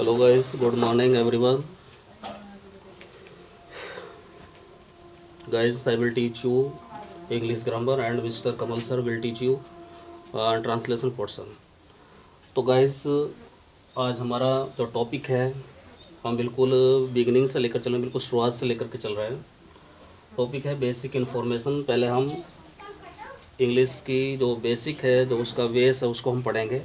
Hello guys, good morning everyone. Guys, I will teach you English grammar and Mr. Kamal sir will teach you translation portion. तो guys, आज हमारा जो topic है हम बिल्कुल beginning से लेकर चल रहे हैं, बिल्कुल शुरुआत से लेकर के चल रहे हैं। टॉपिक है बेसिक इन्फॉर्मेशन। पहले हम इंग्लिश की जो बेसिक है, जो उसका बेस है, उसको हम पढ़ेंगे।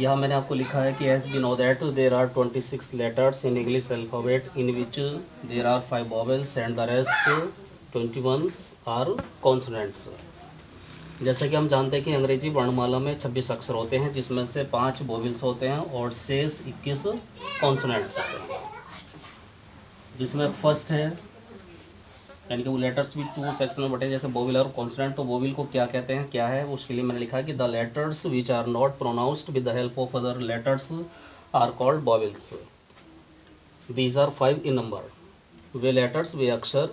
यहाँ मैंने आपको लिखा है कि as we know that there are 26 letters in English alphabet in which there are 5 vowels and the rest 21 are consonants. जैसा कि हम जानते हैं कि अंग्रेजी वर्णमाला में 26 अक्षर होते हैं, जिसमें से 5 वॉवेल्स होते हैं और शेष 21 कॉन्सोनेंट्स होते हैं। जिसमें फर्स्ट है, यानी कि वो लेटर्स भी 2 सेक्शन में बटे, जैसे वोवेल और कॉन्सोनेंट। तो वोवेल को क्या कहते हैं, क्या है, उसके लिए मैंने लिखा है कि the letters which are not pronounced with the help of other letters are called vowels. These are 5 in number. वे लेटर्स, वे अक्षर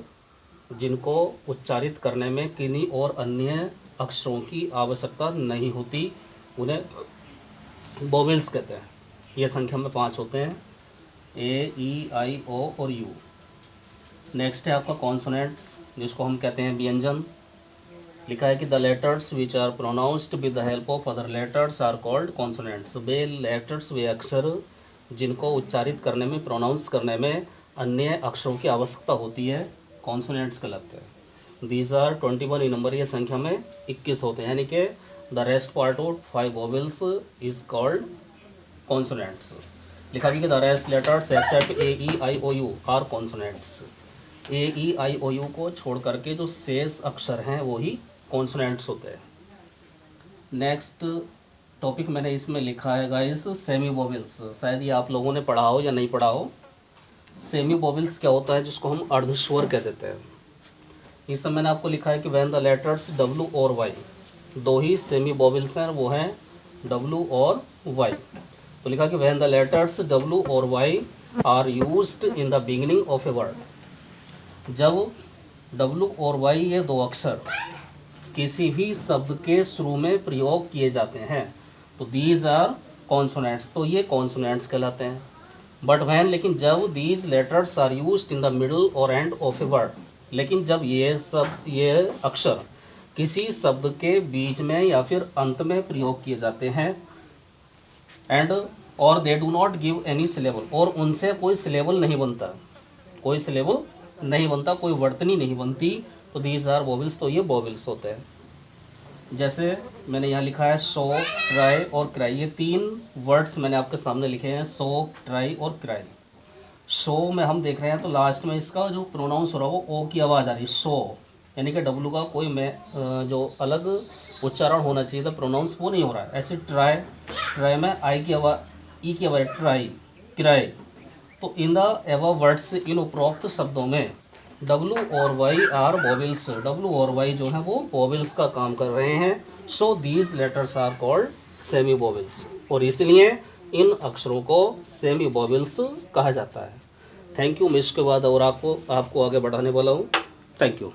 जिनको उच्चारित करने में किन्हीं और अन्य अक्षरों की आवश्यकता नहीं होती, उन्हें वोवेल्स कहते हैं। ये संख्या में 5 होते हैं, ए, ई, आई, ओ और यू। नेक्स्ट है आपका कॉन्सोनेंट्स, जिसको हम कहते हैं व्यंजन। लिखा है कि the letters which are pronounced with the help of other letters are called consonants. वे लेटर्स, वे अक्षर जिनको उच्चारित करने में, प्रोनाउंस करने में अन्य अक्षरों की आवश्यकता होती है, कॉन्सोनेंट्स कहलाते हैं। These are 21 in number. ये संख्या में 21 होते हैं, यानी कि the rest part of 5 vowels is called consonants. लिखा है कि the rest letters except A, E, I, O, U are consonants. A, E, I, O, U को छोड़ करके जो शेष अक्षर हैं वो ही कॉन्सोनेंट्स होते हैं। नेक्स्ट टॉपिक मैंने इसमें लिखा है गाइस सेमी वोवेल्स। शायद ये आप लोगों ने पढ़ा हो या नहीं पढ़ा हो। सेमी वोवेल्स क्या होता है, जिसको हम अर्धस्वर कह देते हैं। इस समय मैंने आपको लिखा है कि व्हेन द लेटर्स डब्ल्यू और वाई, दो ही सेमी वोवेल्स हैं, वो हैं डब्ल्यू और वाई। तो लिखा कि व्हेन द लेटर्स डब्ल्यू और Y are used in the beginning of a word. जब W और Y ये दो अक्षर किसी भी शब्द के शुरू में प्रयोग किए जाते हैं तो दीज आर कॉन्सोनेंट्स, तो ये कॉन्सोनेंट्स कहलाते हैं। बट वैन, लेकिन जब these letters are used in the middle और एंड ऑफ ए वर्ड, लेकिन जब ये अक्षर किसी शब्द के बीच में या फिर अंत में प्रयोग किए जाते हैं, एंड और they do not give any syllable, और उनसे कोई सिलेबल नहीं बनता, कोई सिलेबल नहीं बनता, कोई वर्तनी नहीं बनती, तो दीज आर वोवेल्स, तो ये वोवेल्स होते हैं। जैसे मैंने यहाँ लिखा है शो, ट्राई और क्राई। ये 3 वर्ड्स मैंने आपके सामने लिखे हैं, शो, ट्राई और क्राई। शो में हम देख रहे हैं तो लास्ट में इसका जो प्रोनाउंस हो रहा है वो ओ की आवाज़ आ रही है, शो, यानी कि डब्लू का कोई जो अलग उच्चारण होना चाहिए था, प्रोनाउंस, वो नहीं हो रहा है। ऐसे ट्राई, ट्राई में आई की आवाज़, ई की आवाज़, ट्राई, क्राई। तो इन द एबव वर्ड्स, इन उपरोक्त शब्दों में W और Y आर वोवेल्स। W और Y जो है वो वोवेल्स का काम कर रहे हैं। So these letters are called semi vowels, और इसलिए इन अक्षरों को सेमी वोवेल्स कहा जाता है। Thank you. मैं इसके बाद और आपको आगे बढ़ाने वाला हूँ। Thank you.